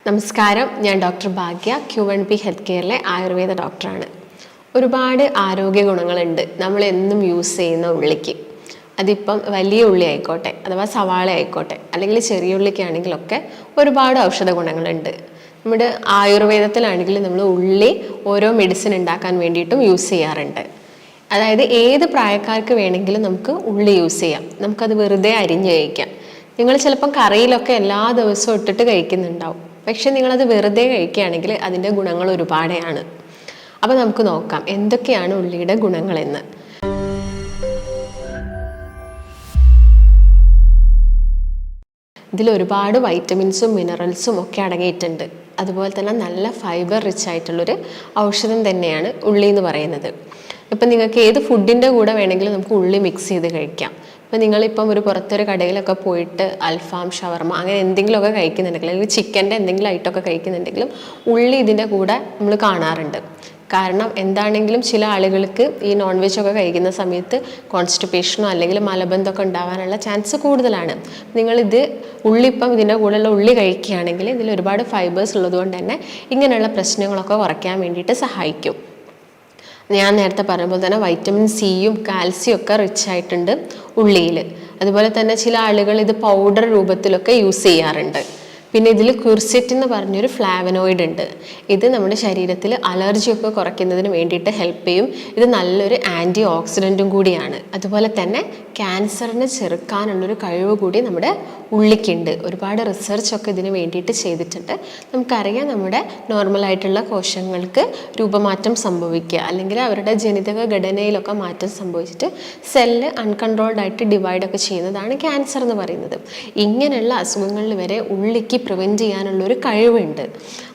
നമസ്കാരം, ഞാൻ ഡോക്ടർ ഭാഗ്യ, Q1B health കെയറിലെ Ayurveda ഡോക്ടറാണ്. ഒരുപാട് ആരോഗ്യ ഗുണങ്ങളുണ്ട് നമ്മൾ എന്നും യൂസ് ചെയ്യുന്ന ഉള്ളിക്ക്. അതിപ്പം വലിയ ഉള്ളി ആയിക്കോട്ടെ, അഥവാ സവാള ആയിക്കോട്ടെ, അല്ലെങ്കിൽ ചെറിയ ഉള്ളിക്കാണെങ്കിലൊക്കെ ഒരുപാട് ഔഷധ ഗുണങ്ങളുണ്ട്. നമ്മുടെ ആയുർവേദത്തിലാണെങ്കിൽ നമ്മൾ ഉള്ളി ഓരോ മെഡിസിൻ ഉണ്ടാക്കാൻ വേണ്ടിയിട്ടും യൂസ് ചെയ്യാറുണ്ട്. അതായത് ഏത് പ്രായക്കാർക്ക് വേണമെങ്കിലും നമുക്ക് ഉള്ളി യൂസ് ചെയ്യാം. നമുക്കത് വെറുതെ അരിഞ്ഞ് കഴിക്കാം. നിങ്ങൾ ചിലപ്പം കറിയിലൊക്കെ എല്ലാ ദിവസവും ഇട്ടിട്ട് കഴിക്കുന്നുണ്ടാവും. പക്ഷെ നിങ്ങളത് വെറുതെ കഴിക്കുകയാണെങ്കിൽ അതിൻ്റെ ഗുണങ്ങൾ ഒരുപാടാണ്. അപ്പോൾ നമുക്ക് നോക്കാം എന്തൊക്കെയാണ് ഉള്ളിയുടെ ഗുണങ്ങളെന്ന്. ഇതിൽ ഒരുപാട് വൈറ്റമിൻസും മിനറൽസും ഒക്കെ അടങ്ങിയിട്ടുണ്ട്. അതുപോലെ തന്നെ നല്ല ഫൈബർ റിച്ച് ആയിട്ടുള്ളൊരു ഔഷധം തന്നെയാണ് ഉള്ളി എന്ന് പറയുന്നത്. ഇപ്പം നിങ്ങൾക്ക് ഏത് ഫുഡിൻ്റെ കൂടെ വേണമെങ്കിലും നമുക്ക് ഉള്ളി മിക്സ് ചെയ്ത് കഴിക്കാം. ഇപ്പം നിങ്ങളിപ്പം ഒരു പുറത്തൊരു കടയിലൊക്കെ പോയിട്ട് അൽഫാം, ഷവർമ അങ്ങനെ എന്തെങ്കിലുമൊക്കെ കഴിക്കുന്നുണ്ടെങ്കിൽ, അല്ലെങ്കിൽ ചിക്കൻ്റെ എന്തെങ്കിലും ഐറ്റമൊക്കെ കഴിക്കുന്നുണ്ടെങ്കിലും ഉള്ളി ഇതിൻ്റെ കൂടെ നമ്മൾ കാണാറുണ്ട്. കാരണം എന്താണെങ്കിലും ചില ആളുകൾക്ക് ഈ നോൺ വെജ് ഒക്കെ കഴിക്കുന്ന സമയത്ത് കോൺസ്റ്റിപ്പേഷനോ അല്ലെങ്കിൽ മലബന്ധമൊക്കെ ഉണ്ടാകാനുള്ള ചാൻസ് കൂടുതലാണ്. നിങ്ങളിത് ഉള്ളിപ്പം ഇതിൻ്റെ കൂടെയുള്ള ഉള്ളി കഴിക്കുകയാണെങ്കിൽ ഇതിൽ ഒരുപാട് ഫൈബേഴ്സ് ഉള്ളതുകൊണ്ട് തന്നെ ഇങ്ങനെയുള്ള പ്രശ്നങ്ങളൊക്കെ കുറയ്ക്കാൻ വേണ്ടിയിട്ട് സഹായിക്കും. ഞാൻ നേരത്തെ പറഞ്ഞ പോലെ തന്നെ വൈറ്റമിൻ സിയും കാൽസ്യം ഒക്കെ റിച്ച് ആയിട്ടുണ്ട് ഉള്ളിയിൽ. അതുപോലെ തന്നെ ചില ആളുകൾ ഇത് പൗഡർ രൂപത്തിലൊക്കെ യൂസ് ചെയ്യാറുണ്ട്. പിന്നെ ഇതിൽ ക്യൂർസെറ്റ് എന്ന് പറഞ്ഞൊരു ഫ്ലാവനോയിഡ് ഉണ്ട്. ഇത് നമ്മുടെ ശരീരത്തിൽ അലർജിയൊക്കെ കുറയ്ക്കുന്നതിന് വേണ്ടിയിട്ട് ഹെൽപ്പ് ചെയ്യും. ഇത് നല്ലൊരു ആൻറ്റി ഓക്സിഡൻറ്റും കൂടിയാണ്. അതുപോലെ തന്നെ ക്യാൻസറിനെ ചെറുക്കാനുള്ളൊരു കഴിവ് കൂടി നമ്മുടെ ഉള്ളിക്കുണ്ട്. ഒരുപാട് റിസർച്ചൊക്കെ ഇതിന് വേണ്ടിയിട്ട് ചെയ്തിട്ടുണ്ട്. നമുക്കറിയാം നമ്മുടെ നോർമലായിട്ടുള്ള കോശങ്ങൾക്ക് രൂപമാറ്റം സംഭവിക്കുക, അല്ലെങ്കിൽ അവരുടെ ജനിതക ഘടനയിലൊക്കെ മാറ്റം സംഭവിച്ചിട്ട് സെല്ല് അൺകൺട്രോൾഡ് ആയിട്ട് ഡിവൈഡൊക്കെ ചെയ്യുന്നതാണ് ക്യാൻസർ എന്ന് പറയുന്നത്. ഇങ്ങനെയുള്ള അസുഖങ്ങളിൽ വരെ ഉള്ളിക്ക് പ്രിവെൻറ്റ് ചെയ്യാനുള്ളൊരു കഴിവുണ്ട്.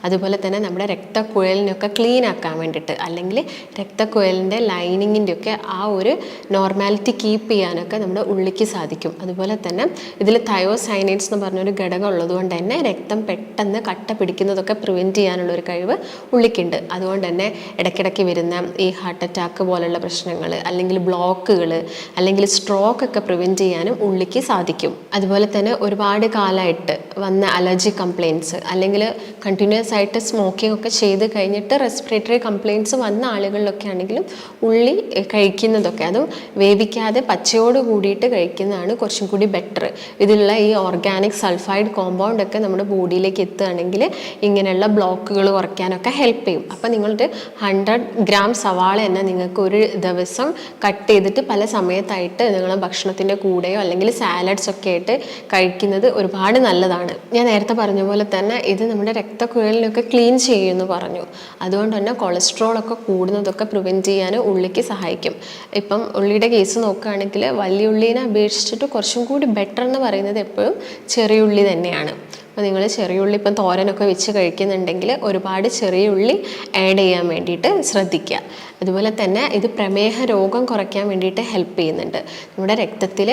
അതുപോലെ തന്നെ നമ്മുടെ രക്തക്കുഴലിനൊക്കെ ക്ലീൻ ആക്കാൻ വേണ്ടിയിട്ട്, അല്ലെങ്കിൽ രക്തക്കുഴലിൻ്റെ ലൈനിങ്ങിൻ്റെ ഒക്കെ ആ ഒരു നോർമാലിറ്റി കീപ്പ് ചെയ്യാനൊക്കെ നമ്മുടെ ഉള്ളിക്ക് സാധിക്കും. അതുപോലെ തന്നെ ഇതിൽ തയോസൈനൈഡ്സ് എന്ന് പറഞ്ഞൊരു ഘടകം ഉള്ളതുകൊണ്ട് തന്നെ രക്തം പെട്ടെന്ന് കട്ട പിടിക്കുന്നതൊക്കെ പ്രിവെൻറ്റ് ചെയ്യാനുള്ളൊരു കഴിവ് ഉള്ളിക്കുണ്ട്. അതുകൊണ്ട് തന്നെ ഇടയ്ക്കിടയ്ക്ക് വരുന്ന ഈ ഹാർട്ട് അറ്റാക്ക് പോലുള്ള പ്രശ്നങ്ങൾ, അല്ലെങ്കിൽ ബ്ലോക്കുകൾ, അല്ലെങ്കിൽ സ്ട്രോക്ക് ഒക്കെ പ്രിവെൻറ്റ് ചെയ്യാനും ഉള്ളിക്ക് സാധിക്കും. അതുപോലെ തന്നെ ഒരുപാട് കാലമായിട്ട് വന്ന അലർജി കംപ്ലയിൻറ്റ്സ്, അല്ലെങ്കിൽ കണ്ടിന്യൂസ് ആയിട്ട് സ്മോക്കിംഗ് ഒക്കെ ചെയ്ത് കഴിഞ്ഞിട്ട് റെസ്പിറേറ്ററി കംപ്ലയിൻറ്റ്സ് വന്ന ആളുകളിലൊക്കെ ആണെങ്കിലും ഉള്ളി കഴിക്കുന്നതൊക്കെ, അതും വേവിക്കാതെ പച്ചയോട് കൂടിയിട്ട് കഴിക്കുന്നതാണ് കുറച്ചും കൂടി ബെറ്റർ. ഇതിലുള്ള ഈ ഓർഗാനിക് സൾഫൈഡ് കോമ്പൗണ്ട് ഒക്കെ നമ്മുടെ ബോഡിയിലേക്ക് എത്തുകയാണെങ്കിൽ ഇങ്ങനെയുള്ള ബ്ലോക്കുകൾ കുറയ്ക്കാനൊക്കെ ഹെൽപ്പ് ചെയ്യും. അപ്പോൾ നിങ്ങളുടെ 100 ഗ്രാം സവാള തന്നെ നിങ്ങൾക്ക് ഒരു ദിവസം കട്ട് ചെയ്തിട്ട് പല സമയത്തായിട്ട് നിങ്ങളുടെ ഭക്ഷണത്തിൻ്റെ കൂടെയോ അല്ലെങ്കിൽ സാലഡ്സ് ഒക്കെ ആയിട്ട് കഴിക്കുന്നത് ഒരുപാട് നല്ലതാണ്. ഞാൻ നേരത്തെ പറഞ്ഞ പോലെ തന്നെ ഇത് നമ്മുടെ രക്തക്കുഴലിനൊക്കെ ക്ലീൻ ചെയ്യുമെന്ന് പറഞ്ഞു. അതുകൊണ്ട് തന്നെ കൊളസ്ട്രോളൊക്കെ കൂടുന്നതൊക്കെ പ്രിവെൻറ്റ് ചെയ്യാൻ ഉള്ളിക്ക് സഹായിക്കും. ഇപ്പം ഉള്ളിയുടെ കേസ് നോക്കുകയാണെങ്കിൽ വലിയ ഉള്ളീനെ അപേക്ഷിച്ചിട്ട് കുറച്ചും കൂടി ബെറ്റർ എന്ന് പറയുന്നത് എപ്പോഴും ചെറിയ ഉള്ളി തന്നെയാണ്. അപ്പോൾ നിങ്ങൾ ചെറിയ ഉള്ളി ഇപ്പം തോരനൊക്കെ വെച്ച് കഴിക്കുന്നുണ്ടെങ്കിൽ ഒരുപാട് ചെറിയ ഉള്ളി ആഡ് ചെയ്യാൻ വേണ്ടിയിട്ട് ശ്രദ്ധിക്കുക. അതുപോലെ തന്നെ ഇത് പ്രമേഹ രോഗം കുറയ്ക്കാൻ വേണ്ടിയിട്ട് ഹെൽപ്പ് ചെയ്യുന്നുണ്ട്. നമ്മുടെ രക്തത്തിൽ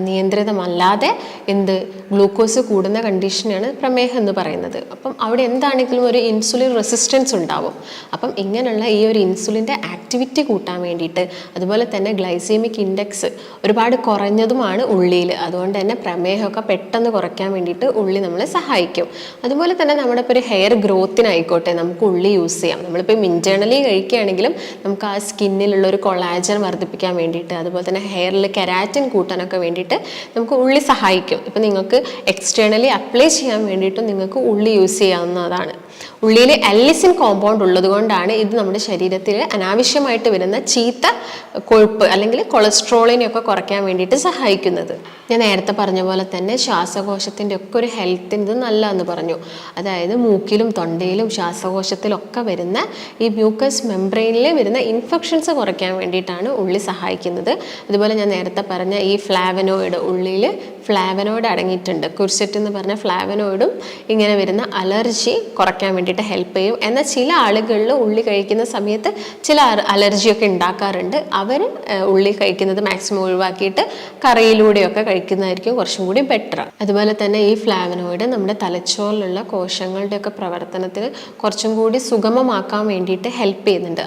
നിയന്ത്രിതമല്ലാതെ ഗ്ലൂക്കോസ് കൂടുന്ന കണ്ടീഷനാണ് പ്രമേഹം എന്ന് പറയുന്നത്. അപ്പം അവിടെ എന്താണെങ്കിലും ഒരു ഇൻസുലിൻ റെസിസ്റ്റൻസ് ഉണ്ടാവും. അപ്പം ഇങ്ങനെയുള്ള ഈ ഒരു ഇൻസുലിൻ്റെ ആക്ടിവിറ്റി കൂട്ടാൻ വേണ്ടിയിട്ട്, അതുപോലെ തന്നെ ഗ്ലൈസീമിക് ഇൻഡെക്സ് ഒരുപാട് കുറഞ്ഞതുമാണ് ഉള്ളിയിൽ. അതുകൊണ്ട് തന്നെ പ്രമേഹമൊക്കെ പെട്ടെന്ന് കുറയ്ക്കാൻ വേണ്ടിയിട്ട് ഉള്ളി നമ്മളെ സഹായിക്കും. അതുപോലെ തന്നെ നമ്മുടെ ഇപ്പോൾ ഒരു ഹെയർ ഗ്രോത്തിനായിക്കോട്ടെ നമുക്ക് ഉള്ളി യൂസ് ചെയ്യാം. നമ്മളിപ്പോൾ ഇൻറ്റേർണലി കഴിക്കുകയാണെങ്കിലും നമുക്ക് ആ സ്കിന്നിലുള്ള ഒരു കൊളാജൻ വർദ്ധിപ്പിക്കാൻ വേണ്ടിയിട്ട്, അതുപോലെ തന്നെ ഹെയറിൽ കെരാറ്റിൻ കൂട്ടാനൊക്കെ വേണ്ടിയിട്ട് നമുക്ക് ഉള്ളി സഹായിക്കും. ഇപ്പം നിങ്ങൾക്ക് എക്സ്റ്റേണലി അപ്ലൈ ചെയ്യാൻ വേണ്ടിയിട്ടും നിങ്ങൾക്ക് ഉള്ളി യൂസ് ചെയ്യാവുന്നതാണ്. ഉള്ളിയിൽ അലിസിൻ കോമ്പൗണ്ട് ഉള്ളത് കൊണ്ടാണ് ഇത് നമ്മുടെ ശരീരത്തിൽ അനാവശ്യമായിട്ട് വരുന്ന ചീത്ത കൊഴുപ്പ് അല്ലെങ്കിൽ കൊളസ്ട്രോളിനെയൊക്കെ കുറയ്ക്കാൻ വേണ്ടിയിട്ട് സഹായിക്കുന്നത്. ഞാൻ നേരത്തെ പറഞ്ഞ പോലെ തന്നെ ശ്വാസകോശത്തിൻ്റെ ഒക്കെ ഒരു ഹെൽത്തിന് ഇത് നല്ലതെന്ന് പറഞ്ഞു. അതായത് മൂക്കിലും തൊണ്ടയിലും ശ്വാസകോശത്തിലൊക്കെ വരുന്ന ഈ മ്യൂക്കസ് മെംബ്രെയിനിൽ വരുന്ന ഇൻഫെക്ഷൻസ് കുറയ്ക്കാൻ വേണ്ടിയിട്ടാണ് ഉള്ളി സഹായിക്കുന്നത്. അതുപോലെ ഞാൻ നേരത്തെ പറഞ്ഞ ഈ ഫ്ലാവനോയിഡ്, ഉള്ളിയിൽ ഫ്ലാവനോയിഡ് അടങ്ങിയിട്ടുണ്ട്. ക്യൂർസെറ്റ് എന്ന് പറഞ്ഞ ഫ്ലാവനോയിഡും ഇങ്ങനെ വരുന്ന അലർജി കുറയ്ക്കാൻ വേണ്ടിയിട്ട് ഹെൽപ്പ് ചെയ്യും. എന്നാൽ ചില ആളുകളിൽ ഉള്ളി കഴിക്കുന്ന സമയത്ത് ചില അലർജിയൊക്കെ ഉണ്ടാക്കാറുണ്ട്. അവർ ഉള്ളി കഴിക്കുന്നത് മാക്സിമം ഒഴിവാക്കിയിട്ട് കറിയിലൂടെയൊക്കെ കഴിക്കുന്നതായിരിക്കും കുറച്ചും കൂടി ബെറ്റർ. അതുപോലെ തന്നെ ഈ ഫ്ലാവനോയിഡ് തൈറോയിഡ് നമ്മുടെ തലച്ചോറിലുള്ള കോശങ്ങളുടെയൊക്കെ പ്രവർത്തനത്തിന് കുറച്ചും കൂടി സുഗമമാക്കാൻ വേണ്ടിയിട്ട് ഹെൽപ്പ് ചെയ്യുന്നുണ്ട്.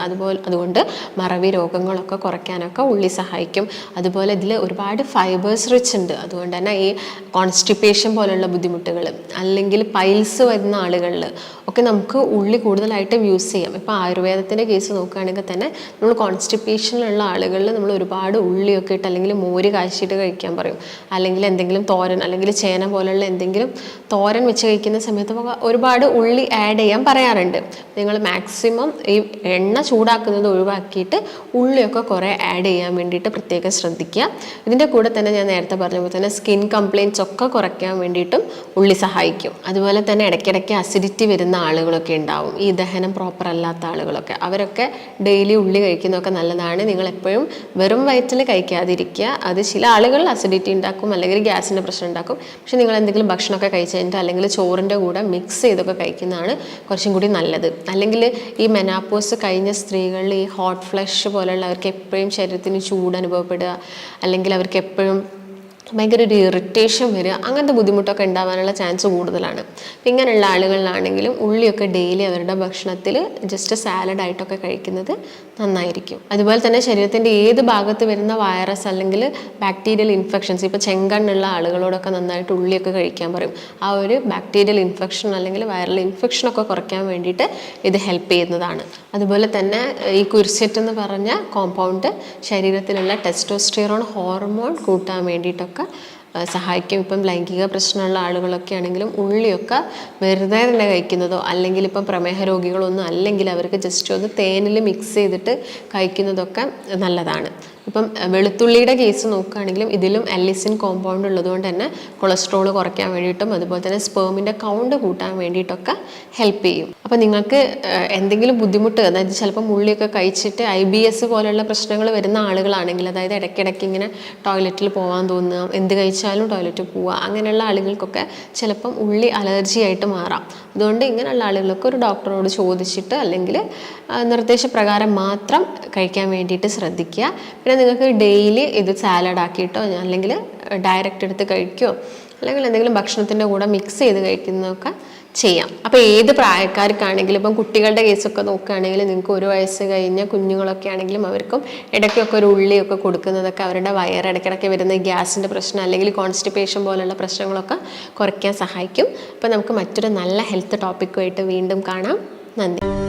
അതുകൊണ്ട് മറവി രോഗങ്ങളൊക്കെ കുറയ്ക്കാനൊക്കെ ഉള്ളി സഹായിക്കും. അതുപോലെ ഇതിൽ ഒരുപാട് ഫൈബേഴ്സ് റിച്ച് ഉണ്ട്. അതുകൊണ്ട് തന്നെ ഈ കോൺസ്റ്റിപ്പേഷൻ പോലുള്ള ബുദ്ധിമുട്ടുകൾ അല്ലെങ്കിൽ പൈൽസ് വരുന്ന ആളുകളിൽ ഒക്കെ നമുക്ക് ഉള്ളി കൂടുതലായിട്ടും യൂസ് ചെയ്യാം. ഇപ്പോൾ ആയുർവേദത്തിൻ്റെ കേസ് നോക്കുകയാണെങ്കിൽ തന്നെ നമ്മൾ കോൺസ്റ്റിപ്പേഷനിലുള്ള ആളുകളിൽ നമ്മൾ ഒരുപാട് ഉള്ളിയൊക്കെ ഇട്ട് അല്ലെങ്കിൽ മോര് കാച്ചിട്ട് കഴിക്കാൻ പറയും. അല്ലെങ്കിൽ എന്തെങ്കിലും തോരൻ അല്ലെങ്കിൽ ചേന പോലുള്ള എന്തെങ്കിലും തോരൻ വെച്ച് കഴിക്കുന്ന സമയത്ത് ഒരുപാട് ഉള്ളി ആഡ് ചെയ്യാൻ പറയാറുണ്ട്. നിങ്ങൾ മാക്സിമം ഈ എണ്ണ ചൂടാക്കുന്നത് ഒഴിവാക്കിയിട്ട് ഉള്ളിയൊക്കെ കുറേ ആഡ് ചെയ്യാൻ വേണ്ടിയിട്ട് പ്രത്യേകം ശ്രദ്ധിക്കുക. ഇതിൻ്റെ കൂടെ തന്നെ ഞാൻ നേരത്തെ പറഞ്ഞ പോലെ തന്നെ സ്കിൻ കംപ്ലയിൻറ്റ്സ് ഒക്കെ കുറയ്ക്കാൻ വേണ്ടിയിട്ടും ഉള്ളി സഹായിക്കും. അതുപോലെ തന്നെ ഇടയ്ക്കിടയ്ക്ക് അസിഡിറ്റി വരുന്ന ആളുകളൊക്കെ ഉണ്ടാവും, ഈ ദഹനം പ്രോപ്പർ അല്ലാത്ത ആളുകളൊക്കെ, അവരൊക്കെ ഡെയിലി ഉള്ളി കഴിക്കുന്നതൊക്കെ നല്ലതാണ്. നിങ്ങൾ എപ്പോഴും വെറും വയറ്റിൽ കഴിക്കാതിരിക്കുക. അത് ചില ആളുകൾ അസിഡിറ്റി ഉണ്ടാക്കും അല്ലെങ്കിൽ ഗ്യാസിൻ്റെ പ്രശ്നം ഉണ്ടാക്കും. പക്ഷെ നിങ്ങൾ എന്തെങ്കിലും ഭക്ഷണമൊക്കെ കഴിച്ച് കഴിഞ്ഞിട്ട് അല്ലെങ്കിൽ ചോറിൻ്റെ കൂടെ മിക്സ് ചെയ്തൊക്കെ കഴിക്കുന്നതാണ് കുറച്ചും കൂടി നല്ലത്. അല്ലെങ്കിൽ ഈ മെനാപ്പോസ് കഴിഞ്ഞ സ്ത്രീകളിൽ ഈ ഹോട്ട് ഫ്ലഷ് പോലെയുള്ളവർക്ക് എപ്പോഴും ശരീരത്തിന് ചൂട് അനുഭവപ്പെടുക, അല്ലെങ്കിൽ അവർക്ക് എപ്പോഴും ഭയങ്കര ഒരു ഇറിറ്റേഷൻ വരിക, അങ്ങനത്തെ ബുദ്ധിമുട്ടൊക്കെ ഉണ്ടാവാനുള്ള ചാൻസ് കൂടുതലാണ്. അപ്പം ഇങ്ങനെയുള്ള ആളുകളിലാണെങ്കിലും ഉള്ളിയൊക്കെ ഡെയിലി അവരുടെ ഭക്ഷണത്തിൽ ജസ്റ്റ് സാലഡായിട്ടൊക്കെ കഴിക്കുന്നത് നന്നായിരിക്കും. അതുപോലെ തന്നെ ശരീരത്തിൻ്റെ ഏത് ഭാഗത്ത് വരുന്ന വൈറസ് അല്ലെങ്കിൽ ബാക്ടീരിയൽ ഇൻഫെക്ഷൻസ്, ഇപ്പോൾ ചെങ്കണ്ണുള്ള ആളുകളോടൊക്കെ നന്നായിട്ട് ഉള്ളിയൊക്കെ കഴിക്കാൻ പറയും. ആ ഒരു ബാക്ടീരിയൽ ഇൻഫെക്ഷൻ അല്ലെങ്കിൽ വൈറൽ ഇൻഫെക്ഷനൊക്കെ കുറയ്ക്കാൻ വേണ്ടിയിട്ട് ഇത് ഹെൽപ്പ് ചെയ്യുന്നതാണ്. അതുപോലെ തന്നെ ഈ കുരിശറ്റ് എന്ന് പറഞ്ഞ കോമ്പൗണ്ട് ശരീരത്തിലുള്ള ടെസ്റ്റോസ്റ്റിറോൺ ഹോർമോൺ കൂട്ടാൻ വേണ്ടിയിട്ടൊക്കെ സഹായിക്കും. ഇപ്പം ലൈംഗിക പ്രശ്നമുള്ള ആളുകളൊക്കെ ആണെങ്കിലും ഉള്ളിയൊക്കെ വെറുതെ തന്നെ കഴിക്കുന്നതോ അല്ലെങ്കിൽ ഇപ്പം പ്രമേഹ രോഗികളൊന്നും അല്ലെങ്കിൽ അവർക്ക് ജസ്റ്റ് ഒന്ന് തേനിൽ മിക്സ് ചെയ്തിട്ട് കഴിക്കുന്നതൊക്കെ നല്ലതാണ്. ഇപ്പം വെളുത്തുള്ളിയുടെ കേസ് നോക്കുകയാണെങ്കിലും ഇതിലും എല്ലിസിൻ കോമ്പൗണ്ട് ഉള്ളതുകൊണ്ട് തന്നെ കൊളസ്ട്രോൾ കുറയ്ക്കാൻ വേണ്ടിയിട്ടും അതുപോലെ തന്നെ സ്പേമിൻ്റെ കൗണ്ട് കൂട്ടാൻ വേണ്ടിയിട്ടൊക്കെ ഹെൽപ്പ് ചെയ്യും. അപ്പോൾ നിങ്ങൾക്ക് എന്തെങ്കിലും ബുദ്ധിമുട്ട്, അതായത് ചിലപ്പം ഉള്ളിയൊക്കെ കഴിച്ചിട്ട് IBS പോലെയുള്ള പ്രശ്നങ്ങൾ വരുന്ന ആളുകളാണെങ്കിൽ, അതായത് ഇടയ്ക്കിടയ്ക്ക് ഇങ്ങനെ ടോയ്ലറ്റിൽ പോകാൻ തോന്നുക, എന്ത് കഴിച്ചാലും ടോയ്ലറ്റിൽ പോവുക, അങ്ങനെയുള്ള ആളുകൾക്കൊക്കെ ചിലപ്പം ഉള്ളി അലർജി ആയിട്ട് മാറാം. അതുകൊണ്ട് ഇങ്ങനെയുള്ള ആളുകളൊക്കെ ഒരു ഡോക്ടറോട് ചോദിച്ചിട്ട് അല്ലെങ്കിൽ നിർദ്ദേശപ്രകാരം മാത്രം കഴിക്കാൻ വേണ്ടിയിട്ട് ശ്രദ്ധിക്കുക. പിന്നെ നിങ്ങൾക്ക് ഡെയിലി ഇത് സാലഡ് ആക്കിയിട്ടോ അല്ലെങ്കിൽ ഡയറക്റ്റ് എടുത്ത് കഴിക്കുകയോ അല്ലെങ്കിൽ എന്തെങ്കിലും ഭക്ഷണത്തിൻ്റെ കൂടെ മിക്സ് ചെയ്ത് കഴിക്കുന്നതൊക്കെ ചെയ്യാം. അപ്പോൾ ഏത് പ്രായക്കാർക്കാണെങ്കിലും, ഇപ്പം കുട്ടികളുടെ കേസൊക്കെ നോക്കുകയാണെങ്കിൽ നിങ്ങൾക്ക് 1 വയസ്സ് കഴിഞ്ഞ കുഞ്ഞുങ്ങളൊക്കെ ആണെങ്കിലും അവർക്കും ഇടയ്ക്കൊക്കെ ഒരു ഉള്ളിയൊക്കെ കൊടുക്കുന്നതൊക്കെ അവരുടെ വയറ് ഇടയ്ക്കിടയ്ക്ക് വരുന്ന ഗ്യാസിൻ്റെ പ്രശ്നം അല്ലെങ്കിൽ കോൺസ്റ്റിപ്പേഷൻ പോലുള്ള പ്രശ്നങ്ങളൊക്കെ കുറയ്ക്കാൻ സഹായിക്കും. അപ്പോൾ നമുക്ക് മറ്റൊരു നല്ല ഹെൽത്ത് ടോപ്പിക്കുമായിട്ട് വീണ്ടും കാണാം. നന്ദി.